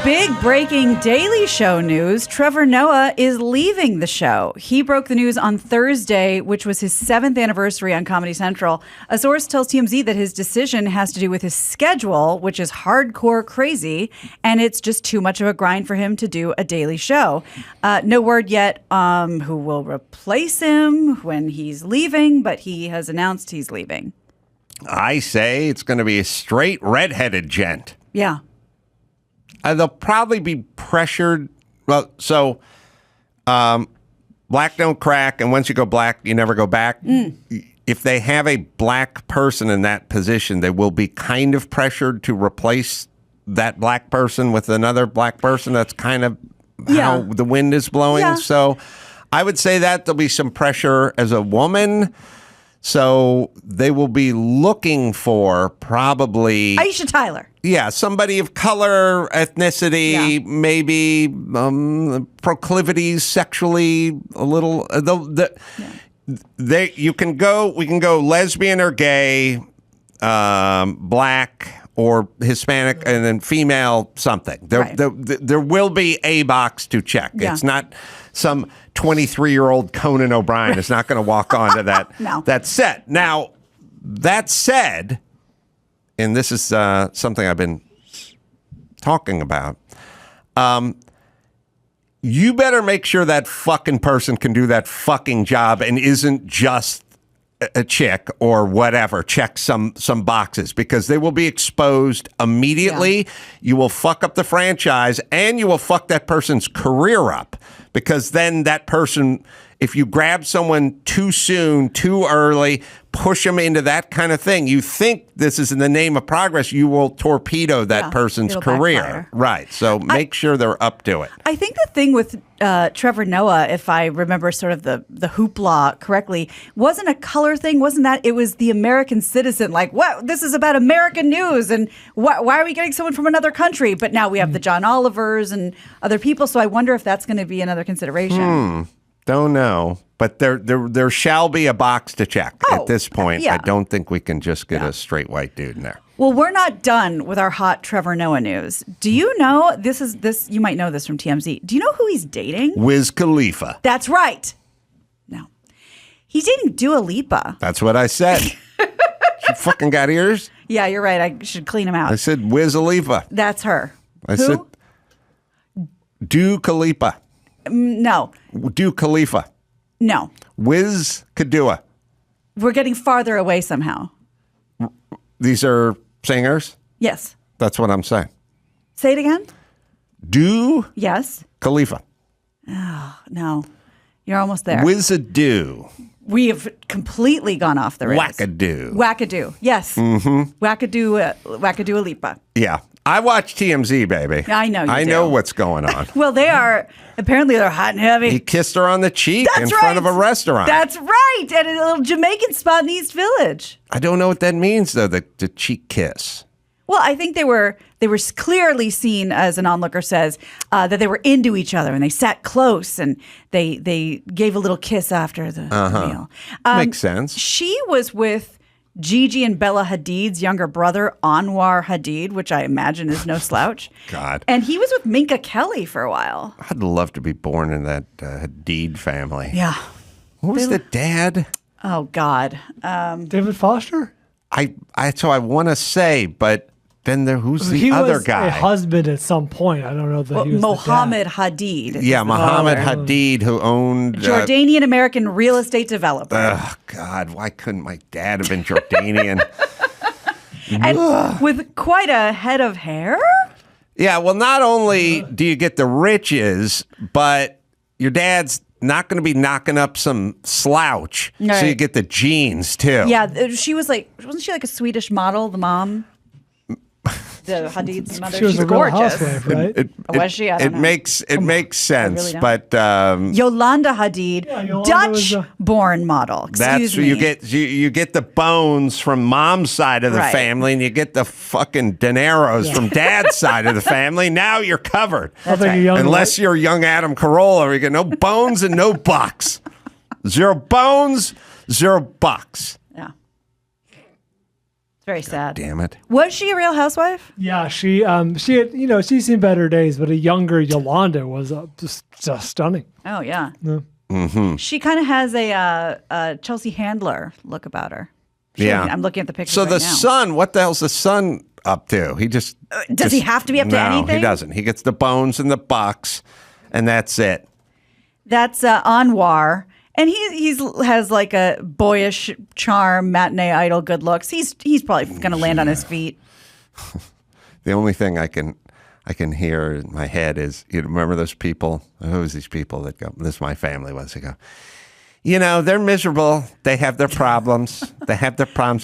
Big breaking Daily Show news. Trevor Noah is leaving the show. He broke the news on Thursday, which was his 7th anniversary on Comedy Central. A source tells TMZ that his decision has to do with his schedule, which is hardcore crazy, and it's just too much of a grind for him to do a daily show. No word yet who will replace him when he's leaving, but he has announced he's leaving. I say it's going to be a straight redheaded gent. Yeah. They'll probably be pressured. Well, so black don't crack, and once you go black, you never go back. If they have a black person in that position, they will be kind of pressured to replace that black person with another black person. That's kind of how the wind is blowing. Yeah. So I would say that there'll be some pressure as a woman. So they will be looking for probably Aisha Tyler. Yeah, somebody of color, ethnicity, maybe proclivities sexually a little. We can go lesbian or gay, black or Hispanic, and then female something. There will be a box to check. Yeah. It's not some 23-year-old Conan O'Brien is not going to walk onto that set. Now, that said, and this is something I've been talking about, you better make sure that fucking person can do that fucking job and isn't just a chick or whatever. Check some boxes, because they will be exposed immediately. Yeah. You will fuck up the franchise, and you will fuck that person's career up, because then that person, if you grab someone too soon, too early, push them into that kind of thing, you think this is in the name of progress, you will torpedo that person's career. Backfire. Right. So make sure they're up to it. I think the thing with Trevor Noah, if I remember sort of the hoopla correctly, wasn't a color thing. Wasn't that? It was the American citizen. Like, what? This is about American news. And why are we getting someone from another country? But now we have the John Olivers and other people. So I wonder if that's going to be another consideration. Don't know, but there shall be a box to check at this point. I don't think we can just get a straight white dude in there. Well, we're not done with our hot Trevor Noah news. Do you know this? You might know this from TMZ. Do you know who he's dating? Wiz Khalifa. That's right. No, he's dating Dua Lipa. That's what I said. She fucking got ears. Yeah, you're right. I should clean him out. I said Wiz Khalifa. That's her. I said Dua Lipa. No. Dua Khalifa. No. Wiz Khalifa. We're getting farther away somehow. These are singers? Yes. That's what I'm saying. Say it again. Dua Yes. Khalifa. Oh, no. You're almost there. Wizadoo. We have completely gone off the rails. Wackadoo. Wackadoo. Yes. Mm-hmm. Wackadoo Lipa. Yeah. I watch TMZ, baby. I know you I know what's going on. Well, they're hot and heavy. He kissed her on the cheek front of a restaurant. That's right. At a little Jamaican spot in East Village. I don't know what that means, though, the cheek kiss. Well, I think they were clearly seen, as an onlooker says, that they were into each other, and they sat close, and they gave a little kiss after the meal. Makes sense. She was with Gigi and Bella Hadid's younger brother, Anwar Hadid, which I imagine is no slouch. God. And he was with Minka Kelly for a while. I'd love to be born in that Hadid family. Yeah. What was the dad? Oh, God. David Foster? So I want to say, but then who's the other guy? He was a husband at some point. I don't know that he was Mohammed the Hadid. Yeah, Mohammed Hadid, who owned... Jordanian-American real estate developer. Oh, God. Why couldn't my dad have been Jordanian? And with quite a head of hair? Yeah, well, not only do you get the riches, but your dad's not going to be knocking up some slouch. Right. So you get the genes, too. Yeah, wasn't she like a Swedish model, the mom? The Hadid's mother. She was She's a real gorgeous. housewife, right? Was she? I don't know. It makes sense, really but Yolanda Hadid, Dutch-born model. Excuse me. You get the bones from mom's side of the family, and you get the fucking dineros from dad's side of the family. Now you're covered. That's right. Unless you're young Adam Carolla, you get no bones and no bucks. 0 bones, $0. Yeah. Very sad. Damn it. Was she a Real Housewife? Yeah, she had, she's seen better days, but a younger Yolanda was just stunning. Oh, yeah. Yeah. Mm-hmm. She kind of has a Chelsea Handler look about her. Yeah. I'm looking at the picture So right the now. son, what the hell's the son up to? He just... Does he have to be up to anything? No, he doesn't. He gets the bones in the box, and that's it. That's Anwar. And he has like a boyish charm, matinee idol, good looks. He's probably going to land on his feet. The only thing I can hear in my head is, you remember those people? Who is these people that go, this is my family once they go, they're miserable. They have their problems.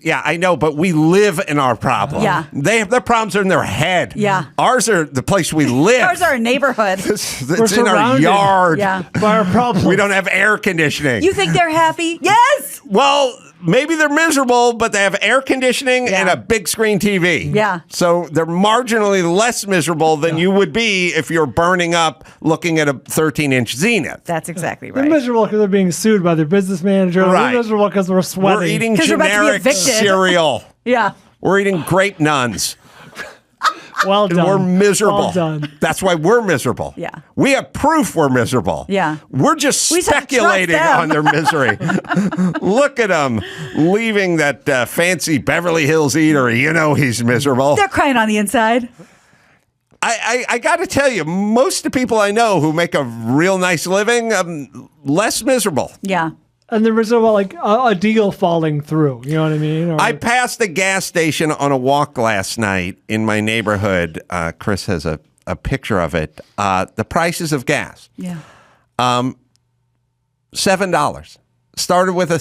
Yeah, I know, but we live in our problems. Yeah. Their problems are in their head. Yeah. Ours are the place we live. Ours are a neighborhood. It's We're in our surrounded. yard. Yeah. By our problems. We don't have air conditioning. You think they're happy? Yes. Well, maybe they're miserable, but they have air conditioning and a big screen TV. Yeah. So they're marginally less miserable than you would be if you're burning up looking at a 13-inch Zenith. That's exactly They're right. miserable because they're being sued by their business manager. Right. They're miserable because we're sweating. We're eating 'Cause we're about to be generic evicted. cereal. Yeah. We're eating grape nuns. Well And done. we're miserable. Well done. That's why we're miserable. Yeah. We have proof we're miserable. Yeah. We're just We just have to trust speculating them. on their misery. Look at them leaving that fancy Beverly Hills eatery. He's miserable. They're crying on the inside. I got to tell you, most of the people I know who make a real nice living, less miserable. Yeah. And they're miserable like a deal falling through. You know what I mean? Or, I passed a gas station on a walk last night in my neighborhood. Chris has a picture of it. The prices of gas. Yeah. $7. Started with a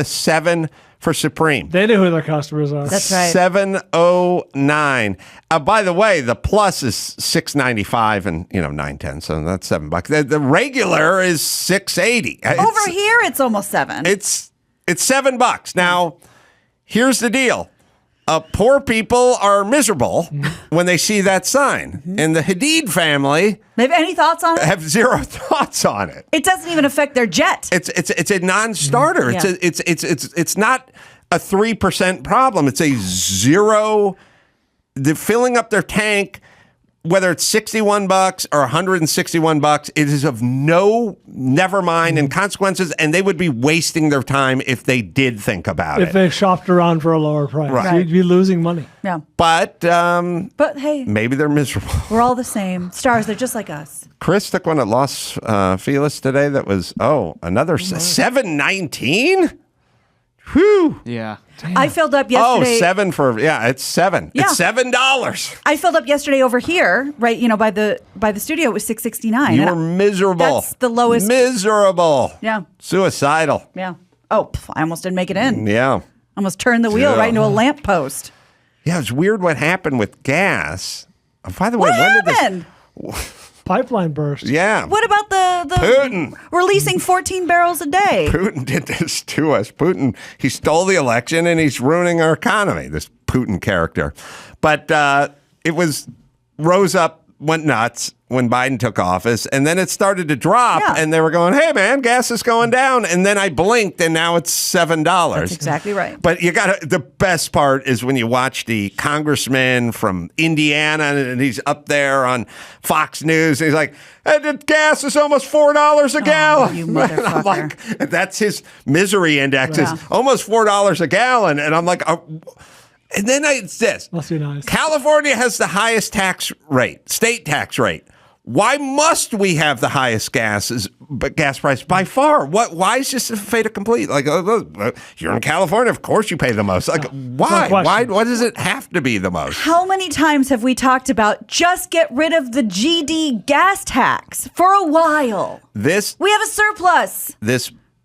7 for Supreme. they know who their customers are. That's right. 709. By the way, the plus is $6.95 and 9.10, so that's $7. The regular is $6.80. Over here, it's almost 7. It's $7. Now, here's the deal. Poor people are miserable when they see that sign. And the Hadid family They have any thoughts on it? have zero thoughts on it. It doesn't even affect their jet. It's a non-starter. Yeah. It's not a 3% problem. It's a zero. They're filling up their tank, whether it's $61 or $161. It is of never mind and consequences, and they would be wasting their time if they did think about If it. they shopped around for a lower price, Right. you'd be losing money. Yeah. But But hey, maybe they're miserable. we're all the same. Stars, they're just like us. Chris took one at Los Feliz today that was another $7.19. Whew. Yeah. I filled up Oh, yesterday. it's $7. Yeah. It's $7. I filled up yesterday over here, right? By the studio, it was $6.69. You And were miserable. That's the lowest. Miserable. Yeah. Suicidal. Yeah. Oh, I almost didn't make it in. Yeah. Almost turned the wheel Yeah. right into a lamppost. Yeah, it's weird what happened with gas. By the way, What when happened? did this? Pipeline burst. Yeah. What about the Putin. releasing 14 barrels a day? Putin did this to us. Putin, he stole the election and he's ruining our economy, this Putin character. But it rose up, went nuts when Biden took office, and then it started to drop, Yeah. and they were going, hey, man, gas is going down. And then I blinked, and now it's $7. That's exactly right. But the best part is when you watch the congressman from Indiana, and he's up there on Fox News, and he's like, hey, the gas is almost $4 a gallon. you And I'm motherfucker. like, that's his misery index, Yeah. is almost $4 a gallon. And I'm like, and then it's this. Must be nice. California has the highest tax rate, state tax rate. Why must we have the highest gas price by far? Why is this a fait accompli? Like, you're in California, of course you pay the most. Like, why? question. Why does it have to be the most? How many times have we talked about just get rid of the GD gas tax for a while? This We have a surplus.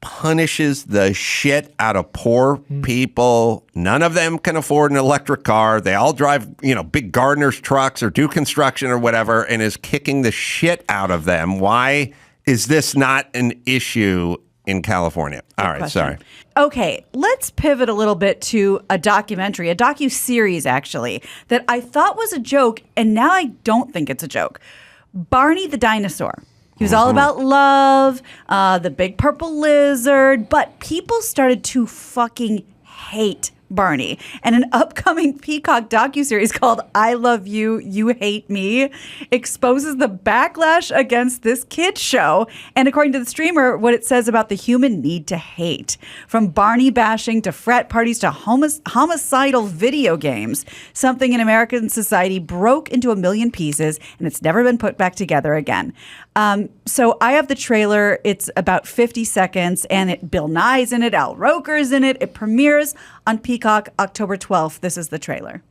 punishes the shit out of poor people. None of them can afford an electric car. They all drive, big gardener's trucks or do construction or whatever, and is kicking the shit out of them. Why is this not an issue in California? All right, Question. sorry. Okay, let's pivot a little bit to a documentary, a docu-series actually, that I thought was a joke, and now I don't think it's a joke. Barney the dinosaur. He was all about love, the big purple lizard, but people started to fucking hate Barney. And an upcoming Peacock docuseries called I Love You, You Hate Me exposes the backlash against this kids show. And according to the streamer, what it says about the human need to hate. From Barney bashing to frat parties to homicidal video games. Something in American society broke into a million pieces, and it's never been put back together again. So I have the trailer. It's about 50 seconds, and Bill Nye's in it, Al Roker's in it. It premieres on Peacock October 12th. This is the trailer.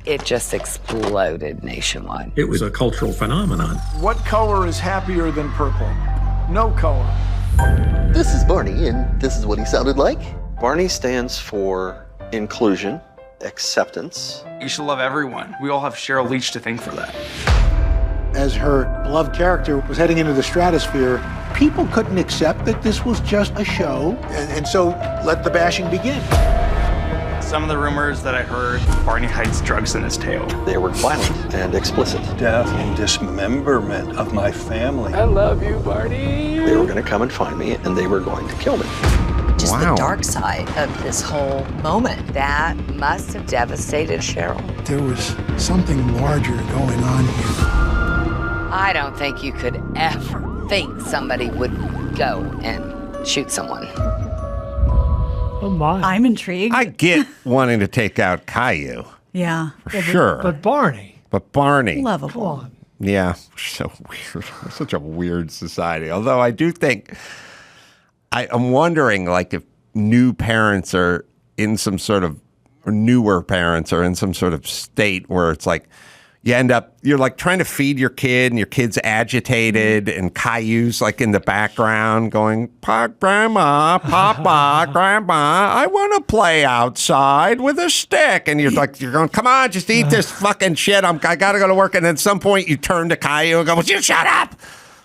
It just exploded nationwide. It was a cultural phenomenon. What color is happier than purple? No color. This is Barney, and this is what he sounded like. Barney stands for inclusion, acceptance. You should love everyone. We all have Cheryl Leach to thank for that. As her beloved character was heading into the stratosphere, people couldn't accept that this was just a show, and so let the bashing begin. Some of the rumors that I heard, Barney hides drugs in his tail. They were violent and explicit. Death and dismemberment of my family. I love you, Barney. They were going to come and find me, and they were going to kill me. Just the dark side of this whole moment. That must have devastated Cheryl. There was something larger going on here. I don't think you could ever think somebody would go and shoot someone. Oh my! I'm intrigued. I get wanting to take out Caillou. Yeah. For sure. But Barney. But Barney. Lovable. Come on. Yeah. So weird. We're such a weird society. Although I do think, I'm wondering, like, if new parents are in some sort of, or newer parents are in some sort of state where it's like, you're like trying to feed your kid and your kid's agitated and Caillou's like in the background going, Grandma, Papa, Grandma, I want to play outside with a stick. And you're going, come on, just eat this fucking shit. I got to go to work. And at some point you turn to Caillou and go, would you shut up?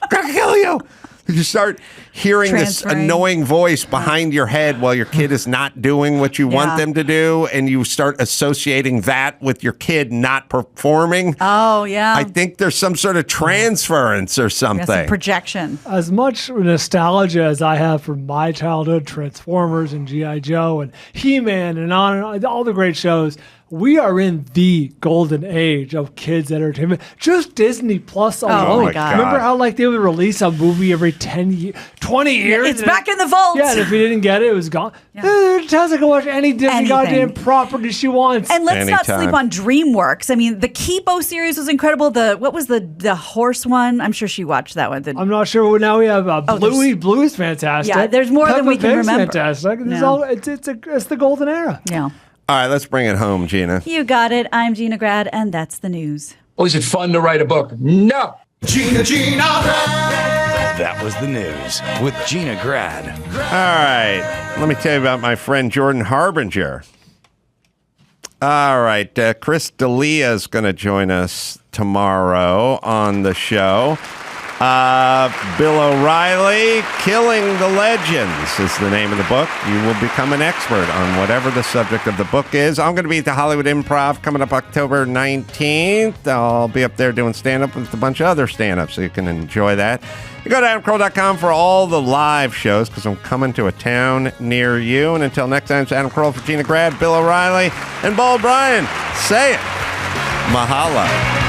I'm going to kill you. You start hearing this annoying voice behind your head while your kid is not doing what you want them to do, and you start associating that with your kid not performing. Oh, yeah. I think there's some sort of transference or something. Some projection. As much nostalgia as I have from my childhood, Transformers and G.I. Joe and He-Man and on all the great shows, we are in the golden age of kids entertainment. Just Disney Plus alone. Oh my God. Remember how like they would release a movie every 10 years, 20 years? It's back in the vault. Yeah, and if you didn't get it, it was gone. Tessa can watch any Disney goddamn property she wants. And let's not sleep on DreamWorks. I mean, the Kipo series was incredible. What was the horse one? I'm sure she watched that one. I'm not sure. Now we have Bluey. Bluey's fantastic. Yeah, there's more than we can Pig's remember. Fantastic. It's the golden era. Yeah. All right, let's bring it home, Gina. You got it. I'm Gina Grad, and that's the news. Oh, is it fun to write a book? No. Gina Grad. That was the news with Gina Grad. All right, let me tell you about my friend Jordan Harbinger. All right, Chris D'Elia is going to join us tomorrow on the show. Bill O'Reilly, Killing the Legends is the name of the book. You will become an expert on whatever the subject of the book is. I'm going to be at the Hollywood Improv coming up October 19th. I'll be up there doing stand-up with a bunch of other stand-ups, so you can enjoy that. You go to AdamCarolla.com for all the live shows, because I'm coming to a town near you. And until next time, it's Adam Carolla for Gina Grad, Bill O'Reilly, and Bald Brian. Say it. Mahalo.